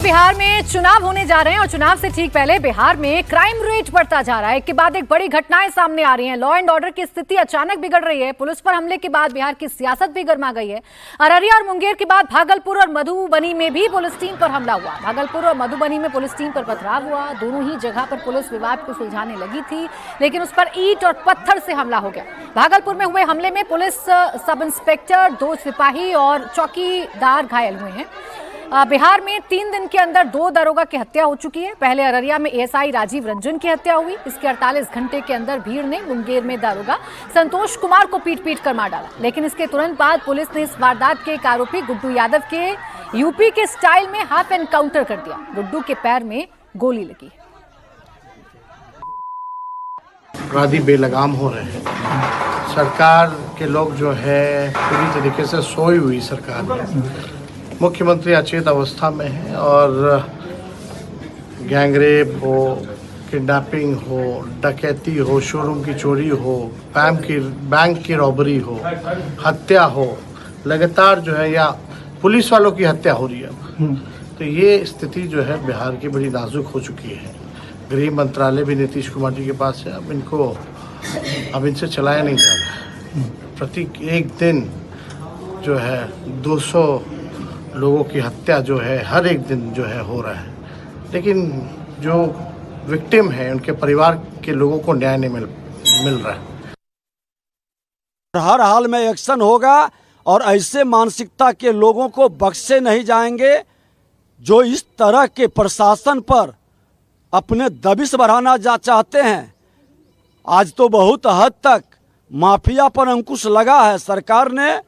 बिहार में चुनाव होने जा रहे हैं और चुनाव से ठीक पहले बिहार में क्राइम रेट बढ़ता जा रहा है। एक के बाद एक बड़ी घटनाएं सामने आ रही हैं। लॉ एंड ऑर्डर की स्थिति अचानक बिगड़ रही है। पुलिस पर हमले के बाद बिहार की सियासत भी गर्मा गई है। अररिया और मुंगेर के बाद भागलपुर और मधुबनी में भी पुलिस टीम पर हमला हुआ। भागलपुर और मधुबनी में पुलिस टीम पर पथराव हुआ। दोनों ही जगह पर पुलिस विवाद को सुलझाने लगी थी, लेकिन उस पर ईंट और पत्थर से हमला हो गया। भागलपुर में हुए हमले में पुलिस सब इंस्पेक्टर, 2 सिपाही और चौकीदार घायल हुए हैं। बिहार में 3 दिन के अंदर 2 दारोगा की हत्या हो चुकी है। पहले अररिया में एएसआई राजीव रंजन की हत्या हुई। इसके 48 घंटे के अंदर भीड़ ने मुंगेर में दारोगा संतोष कुमार को पीट कर मार डाला, लेकिन इसके तुरंत बाद पुलिस ने इस वारदात के एक आरोपी गुड्डू यादव के यूपी के स्टाइल में हाफ एनकाउंटर कर दिया। गुड्डू के पैर में गोली लगी। अपराधी बेलगाम हो रहे हैं। सरकार के लोग जो है पूरी तरीके से सोई हुई सरकार है। मुख्यमंत्री अचेत अवस्था में है और गैंगरेप हो, किडनैपिंग हो, डकैती हो, शोरूम की चोरी हो, बैंक की रॉबरी हो, हत्या हो, लगातार जो है, या पुलिस वालों की हत्या हो रही है। तो ये स्थिति जो है बिहार की बड़ी नाजुक हो चुकी है। गृह मंत्रालय भी नीतीश कुमार जी के पास है। अब इनसे चलाया नहीं जा रहा। प्रति एक दिन जो है 200 लोगों की हत्या जो है हर एक दिन जो है हो रहा है, लेकिन जो विक्टिम है उनके परिवार के लोगों को न्याय नहीं मिल रहा है। हर हाल में एक्शन होगा और ऐसे मानसिकता के लोगों को बख्शे नहीं जाएंगे जो इस तरह के प्रशासन पर अपने दबिश बढ़ाना चाहते हैं। आज तो बहुत हद तक माफिया पर अंकुश लगा है। सरकार ने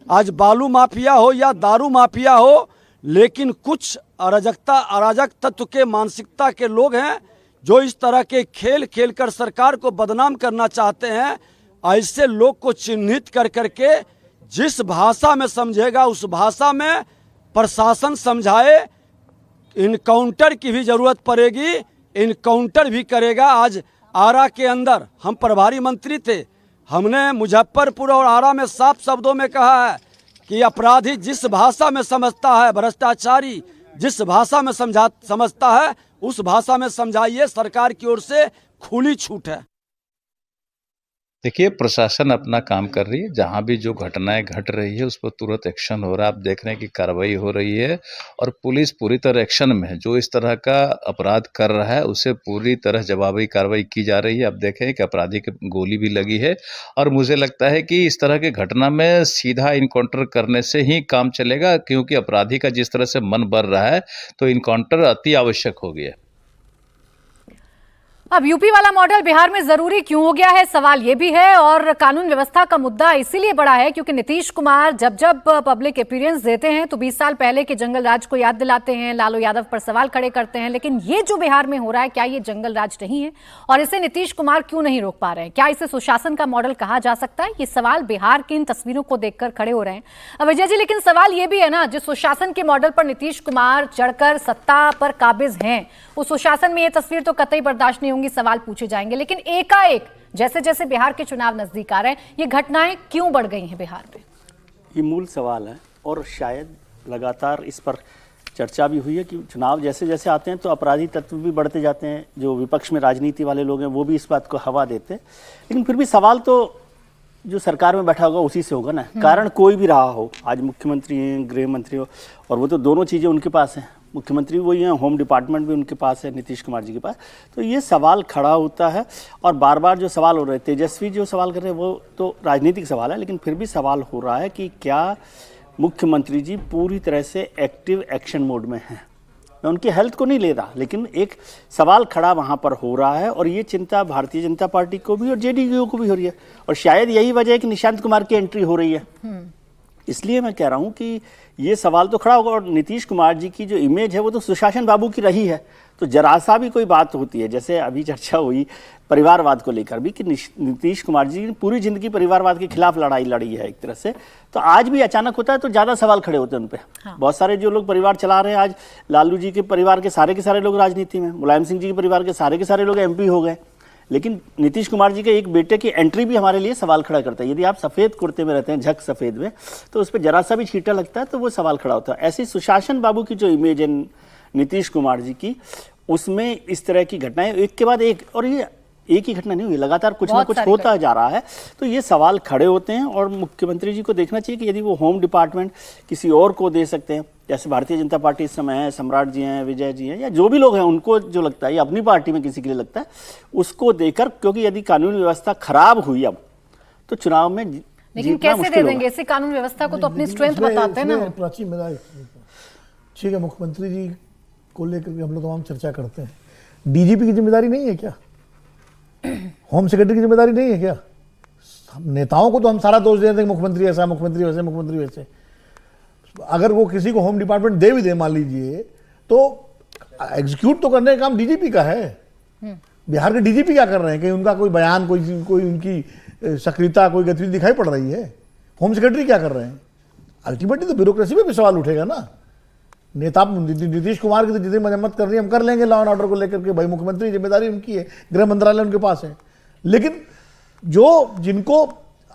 आज बालू माफिया हो या दारू माफिया हो, लेकिन कुछ अराजक तत्व के मानसिकता के लोग हैं जो इस तरह के खेल खेलकर सरकार को बदनाम करना चाहते हैं। ऐसे लोग को चिन्हित कर करके जिस भाषा में समझेगा उस भाषा में प्रशासन समझाए। इनकाउंटर की भी जरूरत पड़ेगी, इनकाउंटर भी करेगा। आज आरा के अंदर हम प्रभारी मंत्री थे, हमने मुजफ्फरपुर और आरा में साफ शब्दों में कहा है कि अपराधी जिस भाषा में समझता है, भ्रष्टाचारी जिस भाषा में समझता है उस भाषा में समझाइए। सरकार की ओर से खुली छूट है। देखिए, प्रशासन अपना काम कर रही है। जहाँ भी जो घटनाएं घट रही है उस पर तुरंत एक्शन हो रहा है। आप देख रहे हैं कि कार्रवाई हो रही है और पुलिस पूरी तरह एक्शन में है। जो इस तरह का अपराध कर रहा है उसे पूरी तरह जवाबी कार्रवाई की जा रही है। आप देखें कि अपराधी की गोली भी लगी है और मुझे लगता है कि इस तरह की घटना में सीधा इनकाउंटर करने से ही काम चलेगा, क्योंकि अपराधी का जिस तरह से मन बढ़ रहा है तो इनकाउंटर अति आवश्यक हो गया। अब यूपी वाला मॉडल बिहार में जरूरी क्यों हो गया है, सवाल ये भी है। और कानून व्यवस्था का मुद्दा इसीलिए बड़ा है क्योंकि नीतीश कुमार जब पब्लिक अपीयरेंस देते हैं तो 20 साल पहले के जंगल राज को याद दिलाते हैं, लालू यादव पर सवाल खड़े करते हैं। लेकिन ये जो बिहार में हो रहा है, क्या ये जंगल राज नहीं है? और इसे नीतीश कुमार क्यों नहीं रोक पा रहे हैं? क्या इसे सुशासन का मॉडल कहा जा सकता है? ये सवाल बिहार की इन तस्वीरों को देखकर खड़े हो रहे हैं। अब विजय जी, लेकिन सवाल ये भी है ना, जिस सुशासन के मॉडल पर नीतीश कुमार चढ़कर सत्ता पर काबिज हैं, उस सुशासन में ये तस्वीर तो कतई बर्दाश्त नहीं होंगी। सवाल पूछे जाएंगे, लेकिन एकाएक जैसे जैसे बिहार के चुनाव नजदीक आ रहे हैं, ये घटनाएं क्यों बढ़ गई हैं बिहार में? ये मूल सवाल है और शायद लगातार इस पर चर्चा भी हुई है कि चुनाव जैसे जैसे आते हैं तो अपराधी तत्व भी बढ़ते जाते हैं। जो विपक्ष में राजनीति वाले लोग हैं वो भी इस बात को हवा देते हैं, लेकिन फिर भी सवाल तो जो सरकार में बैठा होगा उसी से होगा ना। कारण कोई भी रहा हो, आज मुख्यमंत्री हैं, गृह मंत्री हो, और वो तो दोनों चीज़ें उनके पास हैं। मुख्यमंत्री वही हैं, होम डिपार्टमेंट भी उनके पास है, नीतीश कुमार जी के पास। तो ये सवाल खड़ा होता है और बार बार जो सवाल हो रहे हैं, तेजस्वी जो सवाल कर रहे हैं वो तो राजनीतिक सवाल है, लेकिन फिर भी सवाल हो रहा है कि क्या मुख्यमंत्री जी पूरी तरह से एक्टिव एक्शन मोड में हैं। मैं उनकी हेल्थ को नहीं ले रहा, लेकिन एक सवाल खड़ा वहाँ पर हो रहा है और ये चिंता भारतीय जनता पार्टी को भी और जेडीयू को भी हो रही है। और शायद यही वजह है कि निशांत कुमार की एंट्री हो रही है। इसलिए मैं कह रहा हूँ कि ये सवाल तो खड़ा होगा। और नीतीश कुमार जी की जो इमेज है वो तो सुशासन बाबू की रही है। तो जरा सा भी कोई बात होती है, जैसे अभी चर्चा हुई परिवारवाद को लेकर भी कि नीतीश कुमार जी ने पूरी जिंदगी परिवारवाद के खिलाफ लड़ाई लड़ी है एक तरह से, तो आज भी अचानक होता है तो ज़्यादा सवाल खड़े होते हैं उन पर। हाँ। बहुत सारे जो लोग परिवार चला रहे हैं, आज लालू जी के परिवार के सारे लोग राजनीति में, मुलायम सिंह जी के परिवार के सारे लोग MP हो गए, लेकिन नीतीश कुमार जी के एक बेटे की एंट्री भी हमारे लिए सवाल खड़ा करता है। यदि आप सफ़ेद कुर्ते में रहते हैं, झक सफ़ेद में, तो उस पर जरा सा भी छींटा लगता है तो वो सवाल खड़ा होता है। ऐसे सुशासन बाबू की जो इमेज है नीतीश कुमार जी की, उसमें इस तरह की घटनाएं एक के बाद एक, और ये एक ही घटना नहीं हुई, लगातार कुछ ना बहुत कुछ सारी होता जा रहा है। तो ये सवाल खड़े होते हैं और मुख्यमंत्री जी को देखना चाहिए कि यदि वो होम डिपार्टमेंट किसी और को दे सकते हैं, जैसे भारतीय जनता पार्टी इस समय है, सम्राट जी हैं, विजय जी हैं, या जो भी लोग हैं उनको जो लगता है या अपनी पार्टी में किसी के लिए लगता है उसको देकर, क्योंकि यदि कानून व्यवस्था खराब हुई अब तो चुनाव में लेकिन जीतना कैसे दे मुश्किल देंगे? होगा। इसी कानून व्यवस्था को तो अपनी स्ट्रेंथ बताते हैं ना। प्राचीन मेरा ठीक है, मुख्यमंत्री जी को लेकर के हम लोग तमाम चर्चा करते हैं। डीजीपी की जिम्मेदारी नहीं है क्या? होम सेक्रेटरी की जिम्मेदारी नहीं है क्या? नेताओं को तो हम सारा दोष दे देते हैं, मुख्यमंत्री ऐसा, मुख्यमंत्री वैसे, मुख्यमंत्री वैसे। अगर वो किसी को होम डिपार्टमेंट दे भी दे मान लीजिए, तो एग्जीक्यूट तो करने का काम डीजीपी का है। बिहार के डीजीपी क्या कर रहे हैं? कहीं उनका कोई बयान, कोई उनकी सक्रियता, कोई गतिविधि दिखाई पड़ रही है? होम सेक्रेटरी क्या कर रहे हैं? अल्टीमेटली तो ब्यूरोक्रेसी पे भी सवाल उठेगा ना। नेता नीतीश कुमार की तो जितनी मजम्मत कर रही है हम कर लेंगे लॉ एंड ऑर्डर को लेकर के, भाई मुख्यमंत्री जिम्मेदारी उनकी है, गृह मंत्रालय उनके पास है। लेकिन जिनको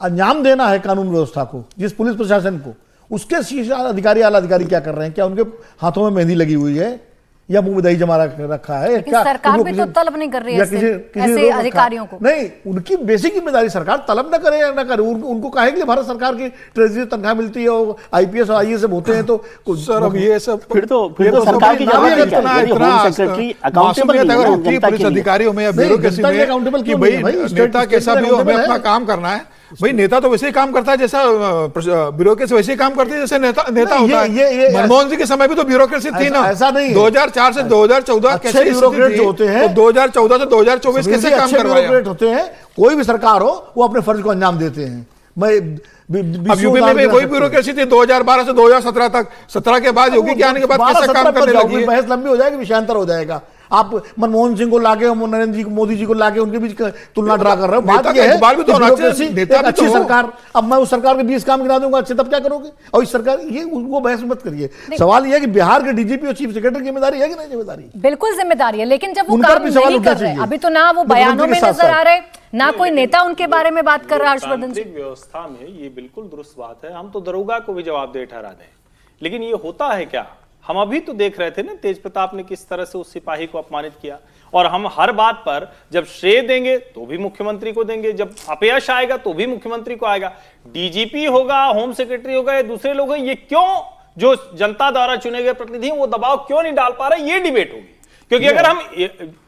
अंजाम देना है कानून व्यवस्था को, जिस पुलिस प्रशासन को, उसके शीर्ष अधिकारी, आला अधिकारी क्या कर रहे हैं? क्या उनके हाथों में मेहंदी लगी हुई है या मुंह में दही जमा रखा है? क्या सरकार भी तो तलब नहीं कर रही है ऐसे अधिकारियों को? नहीं, उनकी बेसिक जिम्मेदारी सरकार तलब न करे या न करे। उनको काहे के लिए भारत सरकार की ट्रेजरी तनख्वाह मिलती है, और आईपीएस और आईएएस होते हैं, तो सर अब ये सब फिर तो सरकार की जवाबदेही क्या है? यदि होम सेक्रेटरी अकाउंटेबल मासूमियत अगर नहीं है होती है जनता पुलिस के लिए। अधिकारियों में या नहीं, ब्यूरोक्रेसी जनता के लिए में accountable कि क्यों भाई नहीं है भाई? नेता स्टेट कैसा भी हो, हमें accountable अपना है। काम करना है। भाई नेता तो वैसे ही काम करता है जैसा ब्यूरोक्रेसी वैसे ही काम करती है जैसे नेता नहीं, होता ये है। मनमोहन सिंह के समय भी तो ब्यूरोक्रेसी थी ना। ऐसा नहीं है। 2004 से 2014 अच्छे कैसे ब्यूरोक्रेट जो होते हैं, 2014 से 2024 कैसे काम अच्छे करवाया? ब्यूरोक्रेट होते हैं, कोई भी सरकार हो वो अपने फर्ज को अंजाम देते हैं। मैं अब यूपी में भी वही ब्यूरोक्रेसी थी 2012 से 2017 तक। 17 के बाद योगी के आने के बाद कैसे काम करने लगी है? बहस लंबी हो जाएगी, विषयांतर हो जाएगा। आप मनमोहन सिंह को लाके, नरेंद्र जी को, मोदी जी को लाके उनके बीच तुलना ड्रा कर रहे हो। बात ये है भी तो होना चाहिए, नेता भी अच्छी तो हो। सरकार, अब मैं उस सरकार के 20 काम गिना दूंगा अच्छे, तब क्या करोगे? और इस सरकार ये वो बहस मत करिए। सवाल ये है कि बिहार के डीजीपी और चीफ सेक्रेटरी की जिम्मेदारी है कि नहीं जिम्मेदारी? बिल्कुल जिम्मेदारी है, लेकिन जब वो उन पर काम भी सवाल नहीं उठना कर रहे, चाहिए। अभी तो ना वो बयानों में नजर आ रहे, ना कोई नेता उनके बारे में बात कर रहा है। हर्षवर्धन जी, तांत्रिक व्यवस्था में ये बिल्कुल दुरुस्त बात है। हम तो दरोगा को भी जवाबदेह ठहरा दें, लेकिन ये होता है क्या? हम अभी तो देख रहे थे ना तेज प्रताप ने किस तरह से उस सिपाही को अपमानित किया। और हम हर बात पर जब श्रेय देंगे तो भी मुख्यमंत्री को देंगे, जब अपयश आएगा तो भी मुख्यमंत्री को आएगा। डीजीपी होगा, होम सेक्रेटरी होगा, ये दूसरे लोग हैं, ये क्यों जो जनता द्वारा चुने गए प्रतिनिधि हैं वो दबाव क्यों नहीं डाल पा रहे? ये डिबेट होगी। क्योंकि अगर हम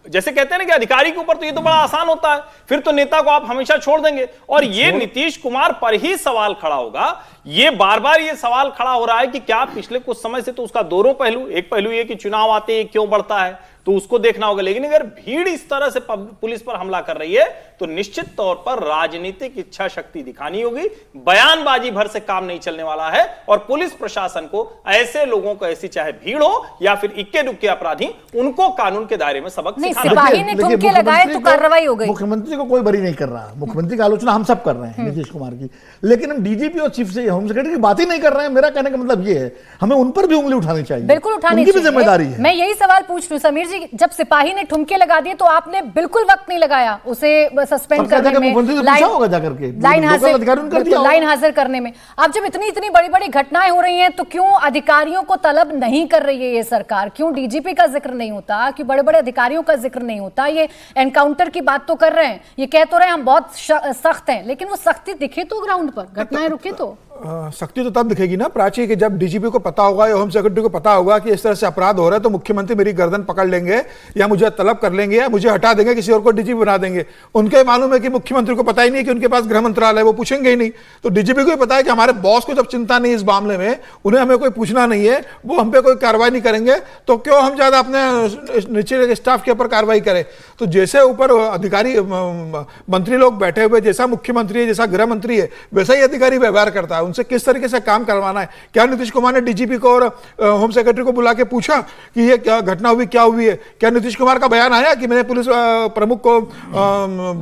जैसे कहते हैं ना कि अधिकारी के ऊपर तो ये तो बड़ा आसान होता है, फिर तो नेता को आप हमेशा छोड़ देंगे। और ये नीतीश कुमार पर ही सवाल खड़ा होगा। ये बार बार ये सवाल खड़ा हो रहा है कि क्या पिछले कुछ समय से तो उसका दोनों पहलू, एक पहलू ये कि चुनाव आते ही क्यों बढ़ता है तो उसको देखना होगा, लेकिन अगर भीड़ इस तरह से पुलिस पर हमला कर रही है तो निश्चित तौर पर राजनीतिक इच्छा शक्ति दिखानी होगी। बयानबाजी भर से काम नहीं चलने वाला है। और पुलिस प्रशासन को ऐसे लोगों को, ऐसी चाहे भीड़ हो या फिर इक्के दुक्के अपराधी, उनको कानून के दायरे में सबक नहीं, सिखाना सिपाही चाहिए। ने ठुमके लगाए तो कार्रवाई हो गई। मुख्यमंत्री को कोई बरी नहीं कर रहा। मुख्यमंत्री की आलोचना हम सब कर रहे हैं नीतीश कुमार की, लेकिन हम डीजीपी और चीफ से होम सेक्रेटरी की बात ही नहीं कर रहे हैं। मेरा कहने का मतलब ये है हमें उन पर भी उंगली उठानी चाहिए, बिल्कुल उठानी उनकी भी चाहिए। जिम्मेदारी है। मैं यही सवाल पूछ रही हूं समीर जी, जब सिपाही ने ठुमके लगा दिए तो आपने बिल्कुल वक्त नहीं लगाया उसे सस्पेंड करने में, लाइन हाजिर करने में। अब जब इतनी बड़ी बड़ी घटनाएं हो रही हैं तो क्यों अधिकारियों को तलब नहीं कर रही है ये सरकार? क्यों डीजीपी का जिक्र नहीं होता? क्यों बड़े बड़े अधिकारियों का जिक्र नहीं होता? ये एनकाउंटर की बात तो कर रहे हैं, ये कह तो रहे हैं हम बहुत सख्त हैं, लेकिन वो सख्ती दिखे तो ग्राउंड पर, घटनाएं रुके तो। सख्ती तो तब दिखेगी ना प्राची कि जब डीजीपी को पता होगा या होम सेक्रेटरी को पता होगा कि इस तरह से अपराध हो रहा है तो मुख्यमंत्री मेरी गर्दन पकड़ लेंगे या मुझे तलब कर लेंगे या मुझे हटा देंगे, किसी और को डीजीपी बना देंगे। उनके मालूम है कि मुख्यमंत्री को पता ही नहीं है कि उनके पास गृह मंत्रालय है, वो पूछेंगे ही नहीं। तो डीजीपी को ही पता है कि हमारे बॉस को जब चिंता नहीं है इस मामले में, उन्हें हमें कोई पूछना नहीं है, वो हम पे कोई कार्रवाई नहीं करेंगे, तो क्यों हम ज्यादा अपने नीचे स्टाफ के ऊपर कार्रवाई करें? तो जैसे ऊपर अधिकारी मंत्री लोग बैठे हुए, जैसा मुख्यमंत्री है, जैसा गृह मंत्री है, वैसा ही अधिकारी व्यवहार करता है। उनसे किस तरीके से काम करवाना है? क्या नीतीश कुमार ने डीजीपी को और होम सेक्रेटरी को बुला के पूछा कि ये क्या घटना हुई, क्या हुई है? क्या नीतीश कुमार का बयान आया कि मैंने पुलिस प्रमुख को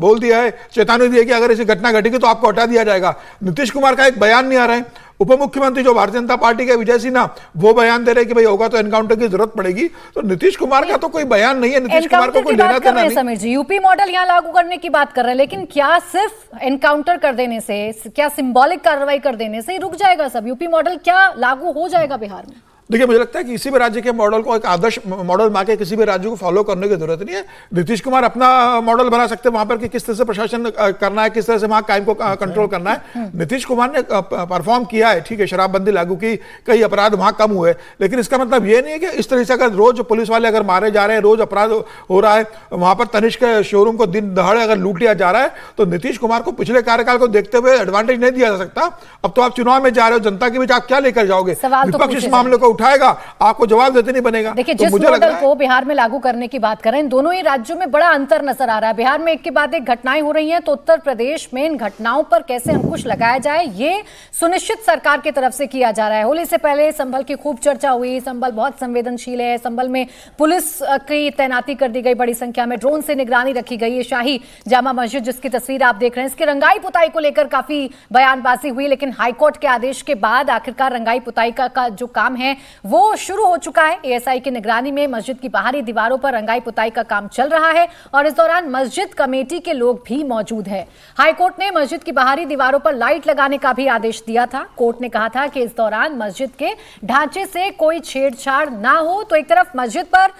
बोल दिया है, चेतावनी दी है कि अगर ऐसी घटना घटेगी तो आपको हटा दिया जाएगा? नीतीश कुमार का एक बयान नहीं आ रहा है। उप मुख्यमंत्री जो भारतीय जनता पार्टी के विजय सिन्हा, वो बयान दे रहे कि भाई होगा तो एनकाउंटर की जरूरत पड़ेगी। तो नीतीश कुमार का तो कोई बयान नहीं है, नीतीश कुमार को कोई लेना देना नहीं। समीर जी, यूपी मॉडल यहाँ लागू करने की बात कर रहे हैं, लेकिन क्या सिर्फ एनकाउंटर कर देने से, क्या सिंबॉलिक कार्रवाई कर देने से रुक जाएगा सब? यूपी मॉडल क्या लागू हो जाएगा बिहार में? देखिए, मुझे लगता है कि किसी भी राज्य के मॉडल को एक आदर्श मॉडल मान के किसी भी राज्य को फॉलो करने की जरूरत नहीं है। नीतीश कुमार अपना मॉडल बना सकते हैं वहां पर कि किस तरह से प्रशासन करना है, किस तरह से वहां क्राइम को कंट्रोल करना है। नीतीश कुमार ने परफॉर्म किया है, ठीक है, शराबबंदी लागू की, कई अपराध वहां कम हुए, लेकिन इसका मतलब ये नहीं है कि इस तरह से अगर रोज पुलिस वाले अगर मारे जा रहे हैं, रोज अपराध हो रहा है, वहां पर तनिष्क शोरूम को दिन दहाड़े अगर लूट लिया जा रहा है, तो नीतीश कुमार को पिछले कार्यकाल को देखते हुए एडवांटेज नहीं दिया जा सकता। अब तो आप चुनाव में जा रहे हो, जनता के बीच आप क्या लेकर जाओगे? विपक्ष इस मामले को उठाएगा, आपको जवाब देते नहीं बनेगा। देखिए, तो जिस मुझे मॉडल को बिहार में लागू करने की बात करें, इन दोनों ही राज्यों में बड़ा अंतर नजर आ रहा है। बिहार में एक के बाद एक घटनाएं हो रही हैं, तो उत्तर प्रदेश में इन घटनाओं पर कैसे अंकुश लगाया जाए, ये सुनिश्चित सरकार की तरफ से किया जा रहा है। होली से पहले संभल की खूब चर्चा हुई, संभल बहुत संवेदनशील है, संभल में पुलिस की तैनाती कर दी गई, बड़ी संख्या में ड्रोन से निगरानी रखी गई है। शाही जामा मस्जिद जिसकी तस्वीर आप देख रहे हैं, इसकी रंगाई पुताई को लेकर काफी बयानबाजी हुई, लेकिन हाईकोर्ट के आदेश के बाद आखिरकार रंगाई पुताई का जो काम है वो शुरू हो चुका है। एएसआई की निगरानी में मस्जिद की बाहरी दीवारों पर रंगाई पुताई का काम चल रहा है और इस दौरान मस्जिद कमेटी के लोग भी मौजूद हैं। हाईकोर्ट ने मस्जिद की बाहरी दीवारों पर लाइट लगाने का भी आदेश दिया था। कोर्ट ने कहा था कि इस दौरान मस्जिद के ढांचे से कोई छेड़छाड़ ना हो। तो एक तरफ मस्जिद पर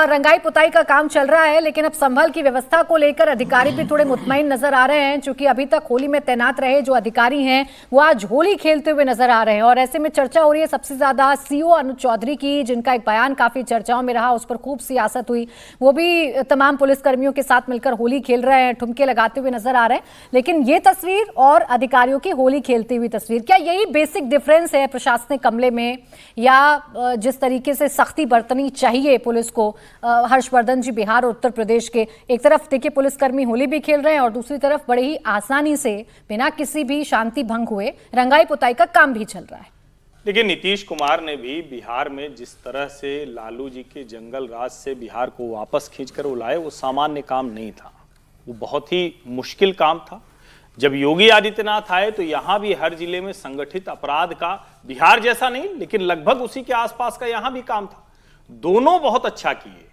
रंगाई पुताई का काम चल रहा है, लेकिन अब संभल की व्यवस्था को लेकर अधिकारी भी थोड़े मुतमईन नजर आ रहे हैं, क्योंकि अभी तक होली में तैनात रहे जो अधिकारी हैं वो आज होली खेलते हुए नजर आ रहे हैं। और ऐसे में चर्चा हो रही है सबसे ज्यादा सीओ अनुज चौधरी की, जिनका एक बयान काफी चर्चाओं में रहा, उस पर खूब सियासत हुई। वो भी तमाम पुलिसकर्मियों के साथ मिलकर होली खेल रहे हैं, ठुमके लगाते हुए नजर आ रहे हैं। लेकिन ये तस्वीर और अधिकारियों की होली खेलती हुई तस्वीर, क्या यही बेसिक डिफरेंस है प्रशासनिक अमले में, या जिस तरीके से सख्ती बरतनी चाहिए पुलिस को? हर्षवर्धन जी, बिहार और उत्तर प्रदेश के एक तरफ देखिए पुलिसकर्मी होली भी खेल रहे हैं और दूसरी तरफ बड़े ही आसानी से बिना किसी भी शांति भंग हुए रंगाई पुताई का काम भी चल रहा है। देखिए, नीतीश कुमार ने भी बिहार में जिस तरह से लालू जी के जंगल राज से बिहार को वापस खींचकर वो लाए, वो सामान्य काम नहीं था, वो बहुत ही मुश्किल काम था। जब योगी आदित्यनाथ आए तो यहां भी हर जिले में संगठित अपराध का, बिहार जैसा नहीं लेकिन लगभग उसी के आसपास का यहां भी काम था। दोनों बहुत अच्छा किए।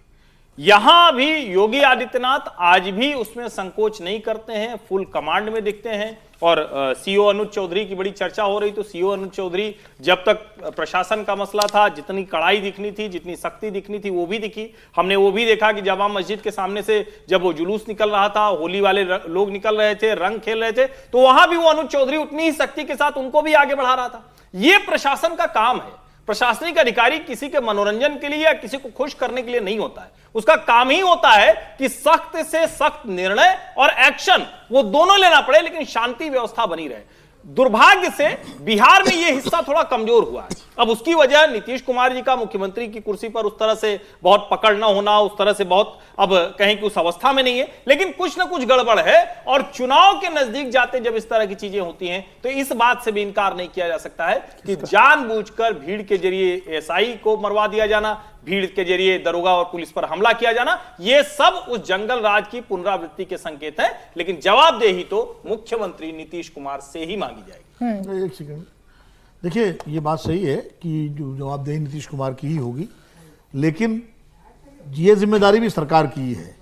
यहां भी योगी आदित्यनाथ आज भी उसमें संकोच नहीं करते हैं, फुल कमांड में दिखते हैं। और सीओ अनुज चौधरी की बड़ी चर्चा हो रही, तो सीओ अनुज चौधरी जब तक प्रशासन का मसला था, जितनी कड़ाई दिखनी थी, जितनी सख्ती दिखनी थी, वो भी दिखी। हमने वो भी देखा कि जामा मस्जिद के सामने से जब वो जुलूस निकल रहा था, होली वाले लोग निकल रहे थे, रंग खेल रहे थे, तो वहां भी वो अनुज चौधरी उतनी ही सख्ती के साथ उनको भी आगे बढ़ा रहा था। ये प्रशासन का काम है। प्रशासनिक अधिकारी किसी के मनोरंजन के लिए या किसी को खुश करने के लिए नहीं होता है, उसका काम ही होता है कि सख्त से सख्त निर्णय और एक्शन वो दोनों लेना पड़े, लेकिन शांति व्यवस्था बनी रहे। दुर्भाग्य से बिहार में यह हिस्सा थोड़ा कमजोर हुआ है। अब उसकी वजह नीतीश कुमार जी का मुख्यमंत्री की कुर्सी पर उस तरह से बहुत पकड़ न होना, उस तरह से बहुत अब कहीं की उस अवस्था में नहीं है, लेकिन कुछ ना कुछ गड़बड़ है। और चुनाव के नजदीक जाते जब इस तरह की चीजें होती हैं तो इस बात से भी इनकार नहीं किया जा सकता है कि जानबूझकर भीड़ के जरिए एसआई को मरवा दिया जाना, भीड़ के जरिए दरोगा और पुलिस पर हमला किया जाना, यह सब उस जंगल राज की पुनरावृत्ति के संकेत है। लेकिन जवाबदेही तो मुख्यमंत्री नीतीश कुमार से ही मांगी जाएगी। एक सेकंड, देखिए ये बात सही है कि जो जवाबदेही नीतीश कुमार की ही होगी, लेकिन ये जिम्मेदारी भी सरकार की ही है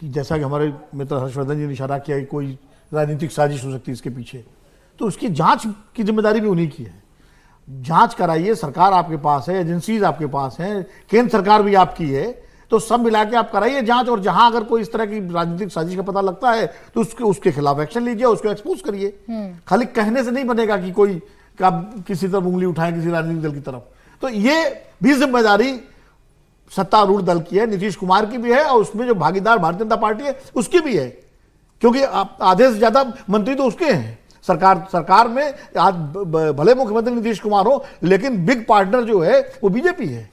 कि जैसा कि हमारे मित्र हर्षवर्धन जी ने इशारा किया कि कोई राजनीतिक साजिश हो सकती है इसके पीछे, तो उसकी जांच की जिम्मेदारी भी उन्हीं की है। जांच कराइए, सरकार आपके पास है, एजेंसीज आपके पास हैं, केंद्र सरकार भी आपकी है, तो सब मिला के आप कराइए जांच। और जहां अगर कोई इस तरह की राजनीतिक साजिश का पता लगता है तो उसके खिलाफ एक्शन लीजिए, उसको एक्सपोज करिए। खाली कहने से नहीं बनेगा कि कोई आप किसी तरफ उंगली उठाएं किसी राजनीतिक दल की तरफ। तो ये भी जिम्मेदारी सत्तारूढ़ दल की है, नीतीश कुमार की भी है, और उसमें जो भागीदार भारतीय जनता पार्टी है उसकी भी है, क्योंकि आधे से ज्यादा मंत्री तो उसके हैं। सरकार में आज भले मुख्यमंत्री नीतीश कुमार हो, लेकिन बिग पार्टनर जो है वो बीजेपी है।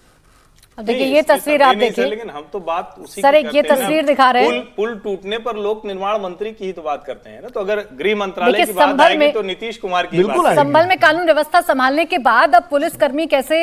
अब देखिए ये तस्वीर आप देखिए, लेकिन हम तो बात उसी सर एक ये तस्वीर दिखा रहे हैं, पुल टूटने पर लोक निर्माण मंत्री की ही तो बात करते हैं ना। तो अगर गृह मंत्रालय की बात आएगी तो नीतीश कुमार की बिल्कुल बात। संभल में कानून व्यवस्था संभालने के बाद अब पुलिसकर्मी कैसे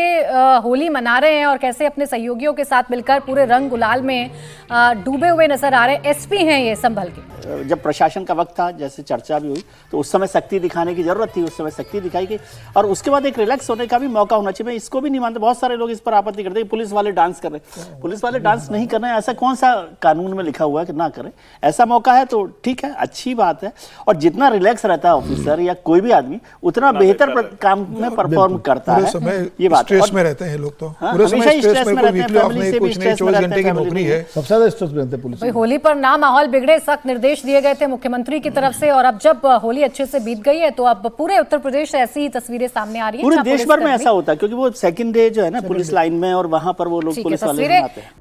होली मना रहे हैं और कैसे अपने सहयोगियों के साथ मिलकर पूरे रंग गुलाल में डूबे हुए नजर आ रहे हैं। एसपी हैं ये संभल के। जब प्रशासन का वक्त था, जैसे चर्चा भी हुई, तो उस समय सख्ती दिखाने की जरूरत थी, उस समय सख्ती दिखाई गई और उसके बाद एक रिलैक्स होने का भी मौका होना चाहिए। मैं इसको भी नहीं मानता, बहुत सारे लोग इस पर आपत्ति करते हैं पुलिस वाले वाले डांस कर रहे हैं। पुलिस वाले डांस नहीं कर रहे हैं, ऐसा कौन सा कानून में लिखा हुआ है कि ना करें? ऐसा मौका है तो ठीक है, अच्छी बात है। और जितना रिलैक्स रहता है ऑफिसर या कोई भी आदमी, उतना बेहतर काम में परफॉर्म करता पूरे है। समय ये बात स्ट्रेस में रहते हैं लोग, तो हाँ, पूरे हमेशा समय ही स्ट्रेस स्ट्रेस में, में कोई रहते हैं, वीकली ऑफ फैमिली नहीं, से भी कुछ नहीं, स्ट्रेस में 24 रहते घंटे हैं, की नौकरी है। सबसे ज्यादा स्ट्रेस में रहते हैं पुलिस भाई होली पर ना माहौल बिगड़े, सख्त निर्देश दिए गए थे मुख्यमंत्री की तरफ से, और अब जब होली अच्छे से बीत गई है तो अब पूरे उत्तर प्रदेश से ऐसी ही तस्वीरें सामने आ रही हैं। पूरे जहाँ देश भर में पुलिसकर्मी- ऐसा होता है, क्योंकि वो सेकंड डे जो है ना पुलिस लाइन में, और वहां पर वो लोग ठीक है, पुलिस वाले तस्वीरें आते हैं।